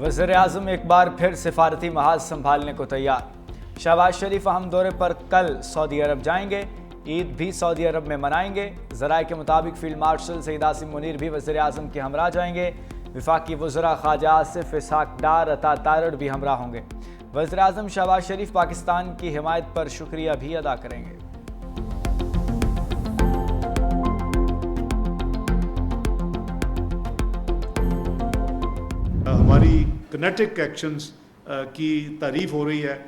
वज़ीर-ए-आज़म एक बार फिर सिफारती महाज संभालने को तैयार। शहबाज शरीफ अहम दौरे पर कल सऊदी अरब जाएंगे। ईद भी सऊदी अरब में मनाएंगे। ज़राए के मुताबिक फील्ड मार्शल सईद आसिम मुनीर भी वज़ीर-ए-आज़म के हमरा जाएंगे। वफाकी वज़रा ख्वाजा आसिफ इसहाक डार अता तारड़ भी हमरा होंगे। वज़ीर-ए-आज़म शहबाज शरीफ पाकिस्तान की हिमायत पर शुक्रिया भी अदा करेंगे। हमारी किनेटिक एक्शंस की तारीफ हो रही है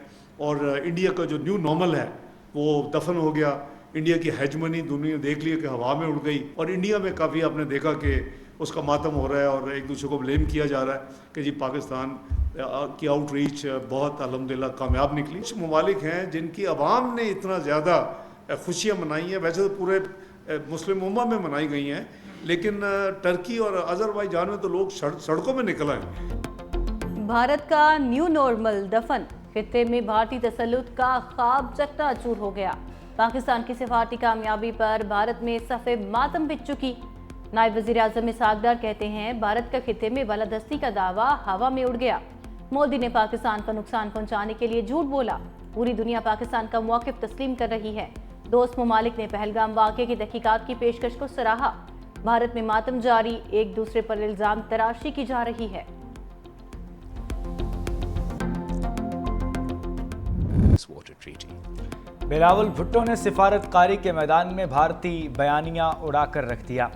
और इंडिया का जो न्यू नॉर्मल है वो दफन हो गया। इंडिया की हेजमनी दुनिया देख ली कि हवा में उड़ गई और इंडिया में काफ़ी आपने देखा कि उसका मातम हो रहा है और एक दूसरे को ब्लेम किया जा रहा है कि जी पाकिस्तान की आउटरीच बहुत अल्हम्दुलिल्लाह कामयाब निकली। कुछ ममालिक हैं जिनकी अवाम ने इतना ज़्यादा खुशियाँ मनाई हैं, वैसे तो पूरे मुस्लिम उम्मा में मनाई गई हैं, लेकिन टर्की और अज़रबैजान में तो लोग सड़कों में निकल आए। भारत का न्यू नॉर्मल दफन, खित्ते में भारतीय तसल्लुत का ख्वाब चकनाचूर हो गया। पाकिस्तान की सिफारती कामयाबी पर भारत में सफ़े मातम बिछ चुकी। नायब वज़ीर आज़म इसहाक डार कहते हैं भारत का खित्ते में बालादस्ती का दावा हवा में उड़ गया। मोदी ने पाकिस्तान को नुकसान पहुंचाने के लिए झूठ बोला। पूरी दुनिया पाकिस्तान का मौक़िफ़ तस्लीम कर रही है। दोस्त ममालिक ने पहलगाम वाक़े की तहकीकात की पेशकश को सराहा। भारत में मातम जारी, एक दूसरे पर इल्ज़ाम तराशी की जा रही है। बिलावल भुट्टो ने सिफारतकारी के मैदान में भारतीय बयानिया उड़ाकर रख दिया।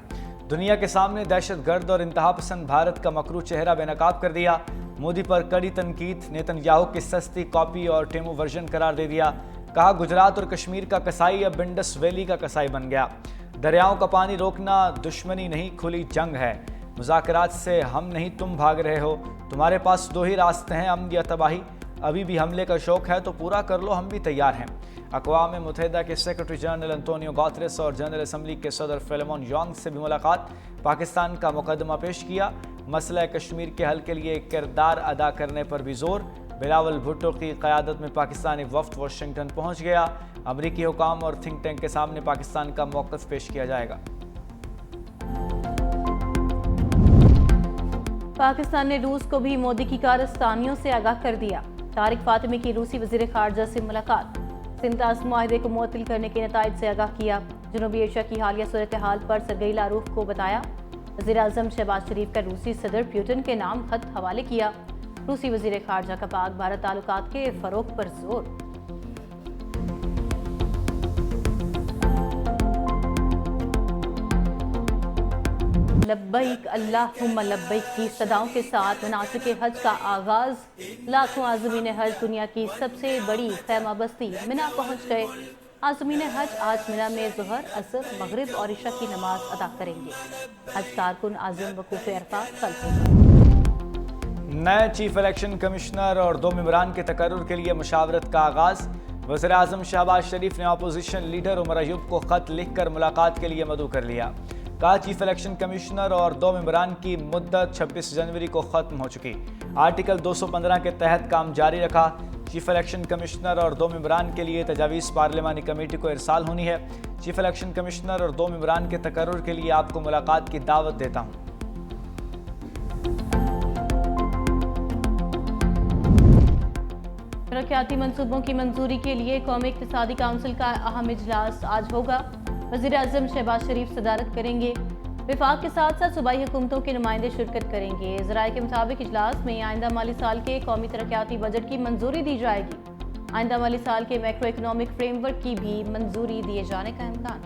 दुनिया के सामने दहशतगर्द और इंतहापसंद भारत का मकरू चेहरा बेनकाब कर दिया। मोदी पर कड़ी तनकीद, नेतन्याहू की सस्ती कॉपी और टेमो वर्जन करार दे दिया। कहा गुजरात और कश्मीर का कसाई अब इंडस वैली का कसाई बन गया। दरियाओं का पानी रोकना दुश्मनी नहीं खुली जंग है। मुज़ाकरात से हम नहीं तुम भाग रहे हो। तुम्हारे पास दो ही रास्ते हैं, अमन या तबाही। अभी भी हमले का शौक है तो पूरा कर लो, हम भी तैयार हैं। अक़वाम मुत्तहिदा के सेक्रेटरी जनरल एंटोनियो गुतेरेस और जनरल असम्बली के सदर फिलेमोन यांग से भी मुलाकात। पाकिस्तान का मुकदमा पेश किया। मसला कश्मीर के हल के लिए किरदार अदा करने पर भी जोर। बिलावल भुट्टो की क़यादत में पाकिस्तानी वफ़द वाशिंगटन पहुँच गया। अमरीकी हुकाम और थिंक टैंक के सामने पाकिस्तान का मौक़िफ़ पेश किया जाएगा। पाकिस्तान ने रूस को भी मोदी की कारस्तानियों से आगाह कर दिया। तारिक फातिमी की रूसी वज़ीर ख़ारजा से मुलाकात। सिंतास मुआहदे को मुअत्तल करने के नताइज से आगाह किया। जनूबी एशिया की हालिया सूरत हाल पर सरगई लारूफ को बताया। वज़ीर आज़म शहबाज शरीफ का रूसी सदर पुतिन के नाम खत हवाले किया। रूसी वज़ीर ख़ारजा का पाक भारत ताल्लुकात के फ़रोग़ पर जोर। लब्बैक अल्लाहुम्मा लब्बैक की सदाओं के साथ मनासिक हज का आगाज। लाखों आज़मीन हज दुनिया की सबसे बड़ी खैमा बस्ती मिना पहुंच गए। आज़मीन हज आज मिना में ज़ुहर, असर, मगरिब और इशा की नमाज अदा करेंगे। हज कारकुन आज़म वकूफ़ अरफ़ात कल होगा। नए चीफ इलेक्शन कमिश्नर और 2 मेंबरान के तकर्रुर के लिए मुशावरत का आगाज़। वज़ीर-ए-आज़म शहबाज शरीफ ने अपोजिशन लीडर उमर अयूब को ख़त लिखकर मुलाकात के लिए मदऊ कर लिया। कहा चीफ इलेक्शन कमिश्नर और 2 मेंबरान की मुद्दत 26 जनवरी को ख़त्म हो चुकी। आर्टिकल 215 के तहत काम जारी रखा। चीफ इलेक्शन कमिश्नर और 2 मेंबरान के लिए तजावीज़ पार्लिमानी कमेटी को इरसाल होनी है। चीफ इलेक्शन कमिश्नर और 2 मेंबरान के तकर्रुर के लिए आपको मुलाकात की दावत देता हूँ। तरक्याती मंसूबों की मंजूरी के लिए कौमी इक़्तिसादी काउंसिल का अहम इजलास आज होगा। वज़ीर-ए-आज़म शहबाज शरीफ सदारत करेंगे। विफाक के साथ साथ सूबाई हुकूमतों के नुमाइंदे शिरकत करेंगे। ज़राए के मुताबिक इजलास में आइंदा माली साल के कौमी तरक्याती बजट की मंजूरी दी जाएगी। आइंदा माली साल के मैक्रो इकनॉमिक फ्रेमवर्क की भी मंजूरी दिए जाने का इम्कान।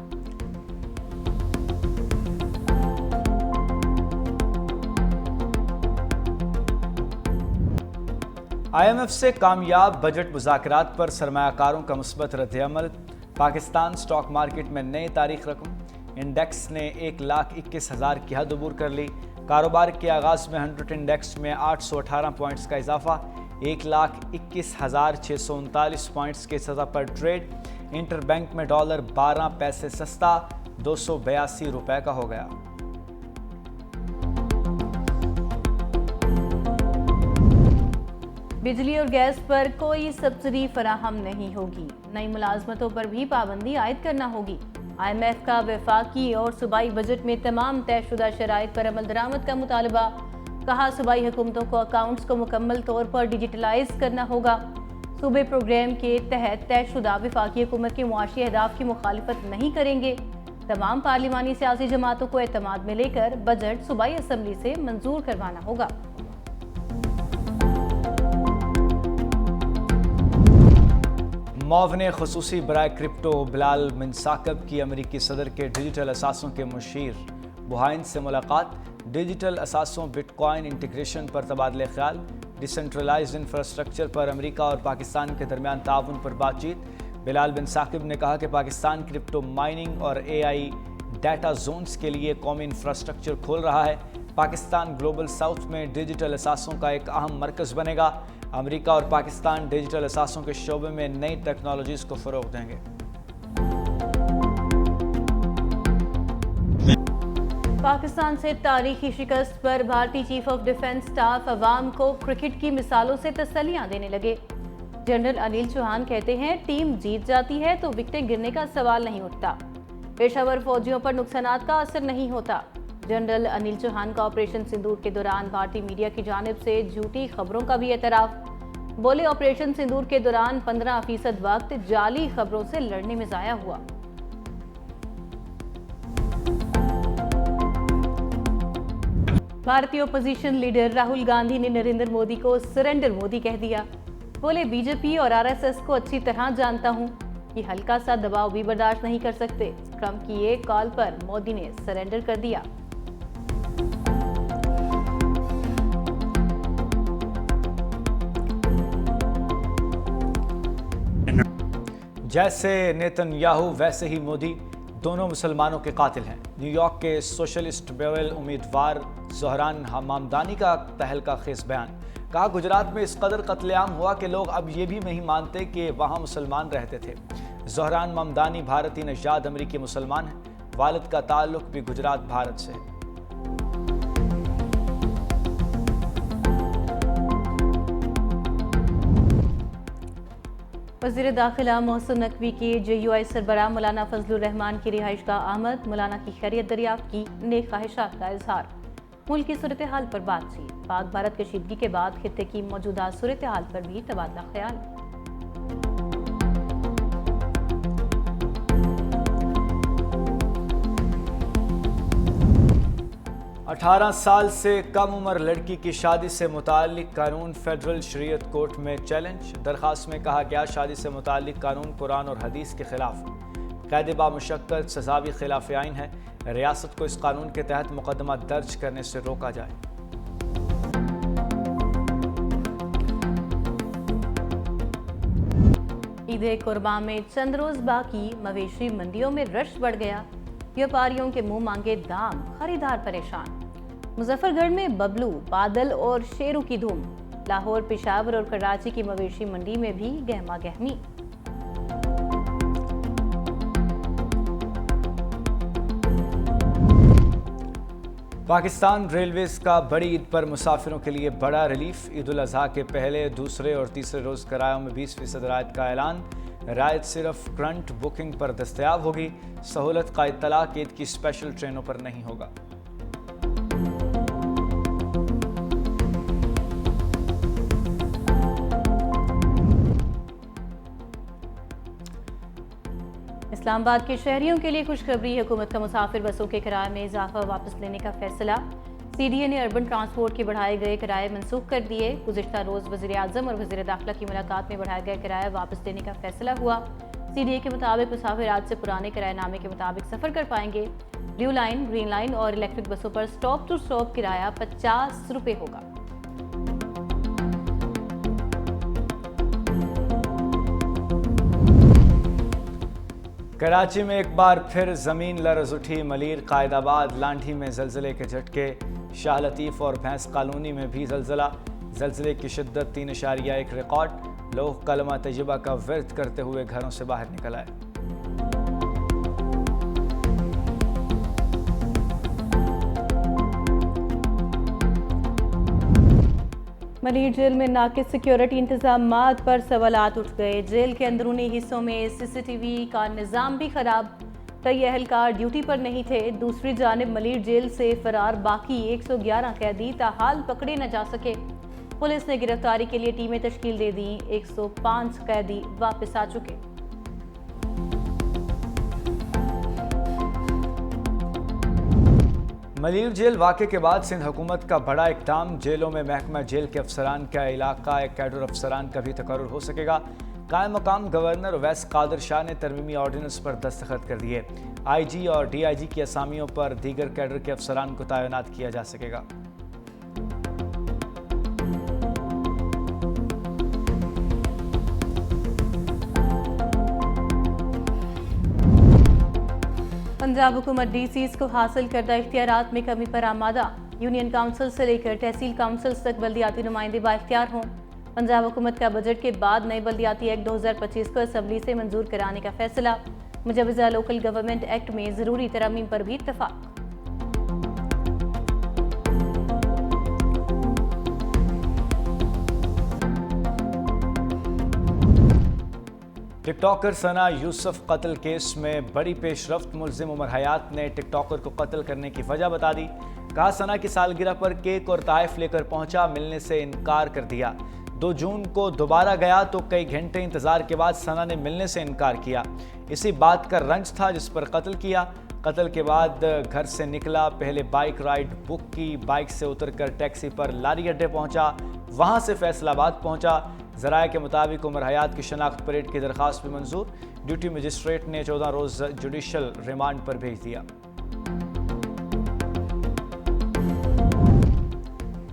IMF से कामयाब बजट मुज़ाकरात पर सरमायाकारों का मुस्बत रद्द-ए-अमल। पाकिस्तान स्टॉक मार्केट में नई तारीख रकम। इंडेक्स ने 1,21,000 की हद अबूर कर ली। कारोबार के आगाज़ में 100 इंडेक्स में 818 पॉइंट्स का इजाफा। 1,21,639 पॉइंट्स की सतह पर ट्रेड। इंटरबैंक में डॉलर 12 पैसे सस्ता 282 रुपए का हो गया। बिजली और गैस पर कोई सब्सिडी फराहम नहीं होगी। नई मुलाजमतों पर भी पाबंदी आयद करना होगी। IMF का वफाकी और सूबाई बजट में तमाम तयशुदा शराइत पर अमल दरामद का मुतालबा। कहा सूबाई हुकूमतों को अकाउंट्स को मुकम्मल तौर पर डिजिटलाइज करना होगा। सूबे प्रोग्राम के तहत तयशुदा वफाकी हुकूमत के मुआशी अहदाफ की मुखालिफत नहीं करेंगे। तमाम पार्लिमानी सियासी जमातों को एतमाद में लेकर बजट सूबाई असम्बली से मंजूर करवाना होगा। मुआवने खुसूसी बराए क्रिप्टो बिलाल बिन साकब की अमरीकी सदर के डिजिटल असासों के मुशीर बुहाइन से मुलाकात। डिजिटल असासों बिटकॉइन इंटीग्रेशन पर तबादले ख्याल। डिसेंट्रलाइज्ड इंफ्रास्ट्रक्चर पर अमेरिका और पाकिस्तान के दरमियान ताउन पर बातचीत। बिलाल बिन साकिब ने कहा कि पाकिस्तान क्रिप्टो माइनिंग और AI डाटा जोन्स के लिए कौमी इंफ्रास्ट्रक्चर खोल रहा है। पाकिस्तान ग्लोबल साउथ में डिजिटल असासों का एक अहम मरकज़ बनेगा। अमेरिका और पाकिस्तान डिजिटल असासों के शोबे में नई टेक्नोलॉजीज़ को फ़रोग़ देंगे। पाकिस्तान से तारीखी शिकस्त पर भारतीय चीफ ऑफ डिफेंस स्टाफ अवाम को क्रिकेट की मिसालों से तसल्लियां देने लगे। जनरल अनिल चौहान कहते हैं, टीम जीत जाती है तो विकेटें गिरने का सवाल नहीं उठता। पेशावर फौजियों पर नुकसानात का असर नहीं होता। जनरल अनिल चौहान का ऑपरेशन सिंदूर के दौरान भारतीय मीडिया की जानिब से झूठी खबरों का भी एतराफ। बोले, ऑपरेशन सिंदूर के दौरान 15% वक्त जाली खबरों से लड़ने में जाया हुआ। भारतीय ओपोजिशन लीडर राहुल गांधी ने नरेंद्र मोदी को सरेंडर मोदी कह दिया। बोले, बीजेपी और RSS को अच्छी तरह जानता हूं कि हल्का सा दबाव भी बर्दाश्त नहीं कर सकते। ट्रंप की एक कॉल पर मोदी ने सरेंडर कर दिया। जैसे नेतन्याहू वैसे ही मोदी, दोनों मुसलमानों के कातिल हैं। न्यूयॉर्क के सोशलिस्ट बेवेल उम्मीदवार ज़ोहरान मामदानी का तहलका खेज बयान। कहा, गुजरात में इस कदर कत्लेआम हुआ कि लोग अब ये भी नहीं मानते कि वहाँ मुसलमान रहते थे। ज़ोहरान मामदानी भारतीय नजाद अमरीकी मुसलमान हैं। वालिद का ताल्लुक भी गुजरात भारत से है। वज़ीर दाखिला मोहसिन नकवी की JUI सरबराह मौलाना फजलुर रहमान की रिहाइश का आमद। मौलाना की खैरियत दरियाफ्त की, नेक ख्वाहिशात का इजहार। मुल्क की सूरत हाल पर बातचीत। पाक भारत कशीदगी के बाद खित्ते की मौजूदा सूरत हाल पर भी तबादला ख्याल। अठारह साल से कम उम्र लड़की की शादी से मुताल्लिक कानून फेडरल शरीयत कोर्ट में चैलेंज। दरखास्त में कहा गया, शादी से मुताल्लिक कानून कुरान और हदीस के खिलाफ कैद बामुशक्कत सजा भी खिलाफ आइन है। रियासत को इस कानून के तहत मुकदमा दर्ज करने से रोका जाए। ईद कुर्बान में चंद रोज बाकी, मवेशी मंडियों में रश बढ़ गया। व्यापारियों के मुंह मांगे दाम, खरीदार परेशान। मुजफ्फरगढ़ में बबलू, बादल और शेरों की धूम। लाहौर, पेशावर और कराची की मवेशी मंडी में भी गहमा गहमी। पाकिस्तान रेलवेज का बड़ी ईद पर मुसाफिरों के लिए बड़ा रिलीफ। ईद उल अजहा के पहले, दूसरे और तीसरे रोज किरायों में 20% रायत का ऐलान। रायत सिर्फ करंट बुकिंग पर दस्तयाब होगी। सहूलत का इत्तलाक ईद की स्पेशल ट्रेनों पर नहीं होगा। इस्लामाबाद के शहरियों के लिए खुशखबरी। हुकूमत का मुसाफिर बसों के किराए में इजाफा वापस लेने का फैसला। CDA ने अर्बन ट्रांसपोर्ट के बढ़ाए गए किराए मनसूख कर दिए। गुज़िश्ता रोज़ वज़ीर आज़म और वज़ीर दाखिला की मुलाकात में बढ़ाए गए किराया वापस लेने का फैसला हुआ। CDA के मुताबिक मुसाफिर आज से पुराने किराएनामे के मुताबिक सफ़र कर पाएंगे। ब्लू लाइन, ग्रीन लाइन और इलेक्ट्रिक बसों पर स्टॉप टू स्टॉप किराया 50 रुपये होगा। कराची में एक बार फिर ज़मीन लरज़ उठी। मलीर, कायदाबाद, लांढी में ज़लज़ले के झटके। शाह लतीफ़ और भैंस कॉलोनी में भी ज़लज़ला। ज़लज़ले की शिद्दत 3.1 रिकॉर्ड। लोग कलमा तय्यबा का विर्द करते हुए घरों से बाहर निकल आए। मलीर जेल में नाकिस सिक्योरिटी इंतजामात पर सवालात उठ गए। जेल के अंदरूनी हिस्सों में CCTV का निज़ाम भी खराब। कई अहलकार ड्यूटी पर नहीं थे। दूसरी जानिब मलीर जेल से फरार बाकी 111 कैदी ताहाल पकड़े न जा सके। पुलिस ने गिरफ्तारी के लिए टीमें तश्कील दे दी। 105 कैदी वापस आ चुके। मलीर जेल वाक़े के बाद सिंध हुकूमत का बड़ा इक़दाम। जेलों में महकमा जेल के अफसरान का इलाका कैडर अफसरान का भी तकर्रुर हो सकेगा। कायम मकाम गवर्नर उवैस कादिर शाह ने तरमीमी ऑर्डिनेंस पर दस्तखत कर दिए। IG और DIG की असामियों पर दीगर कैडर के अफसरान को तैनात किया जा सकेगा। पंजाब हुकूमत DCs को हासिल करदा इख्तियारात में कमी पर आमादा। यूनियन काउंसिल से लेकर तहसील काउंसिल तक बल्दियाती नुमाइंदे बाइख्तियार हों। पंजाब हुकूमत का बजट के बाद नए बल्दियाती एक्ट 2025 को असम्बली से मंजूर कराने का फैसला। मुजवजा लोकल गवर्नमेंट एक्ट में ज़रूरी तरमीम पर भी इत्तफाक। टिकटॉकर सना यूसुफ कत्ल केस में बड़ी पेशरफ्त। मुल्जिम उमर हयात ने टिकटॉकर को कत्ल करने की वजह बता दी। कहा सना की सालगिरह पर केक और तोहफे लेकर पहुंचा, मिलने से इनकार कर दिया। 2 जून को दोबारा गया तो कई घंटे इंतजार के बाद सना ने मिलने से इनकार किया। इसी बात का रंज था जिस पर कत्ल किया। कत्ल के बाद घर से निकला, पहले बाइक राइड बुक की, बाइक से उतरकर टैक्सी पर लारी अड्डे पहुंचा, वहां से फैसलाबाद पहुंचा। ज़राए के मुताबिक उमर हयात की शनाख्त परेड की दरख्वास्त भी मंजूर। ड्यूटी मजिस्ट्रेट ने 14 रोज़ जुडिशल रिमांड पर भेज दिया।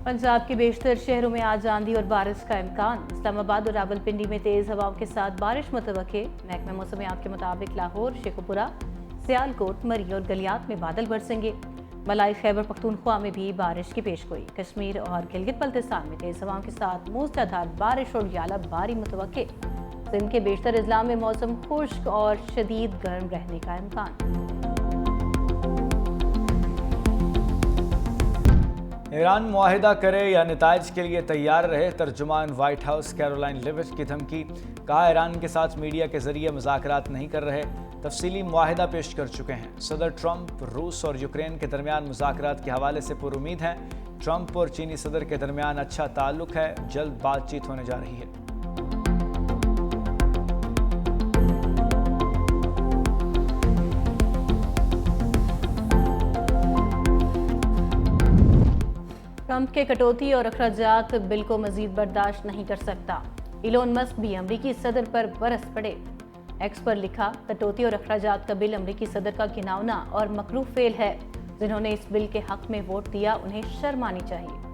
पंजाब के बेशतर शहरों में आज आंधी और बारिश का इम्कान। इस्लामाबाद और रावलपिंडी में तेज हवाओं के साथ बारिश मुतवक्के। महकमा मौसमियात के मुताबिक लाहौर, शेखुपुरा, सियालकोट, मरी और गलियात में बादल बरसेंगे। मलाई खैबर पख्तूनख्वा में भी बारिश की पेशगोई। कश्मीर और गिलगित बल्तिस्तान में तेज हवाओं के साथ मूसलाधार बारिश और याला बारी मुतवक्के। सिंध के बेशतर अजला में मौसम खुश्क और शदीद गर्म रहने का इम्कान। ईरान मुआहिदा करे या नताइज के लिए तैयार रहे। तर्जुमान व्हाइट हाउस कैरोलाइन लिविट की धमकी। कहा ईरान के साथ मीडिया के जरिए मुज़ाकरात नहीं कर रहे, तफसीली मुआहिदा पेश कर चुके हैं। सदर ट्रंप रूस और यूक्रेन के दरमियान मुज़ाकरात के हवाले से पुरुमीद हैं। ट्रंप और चीनी सदर के दरमियान अच्छा ताल्लुक है, जल्द बातचीत होने जा रही है। ट्रंप के कटौती और अखराजात बिल को मजीद बर्दाश्त नहीं कर सकता। इलोन मस्क भी अमरीकी सदर पर बरस पड़े। एक्स पर लिखा, कटौती और अखराजात का बिल अमरीकी सदर का घिनौना और मकरूह फेल है। जिन्होंने इस बिल के हक में वोट दिया उन्हें शर्म आनी चाहिए।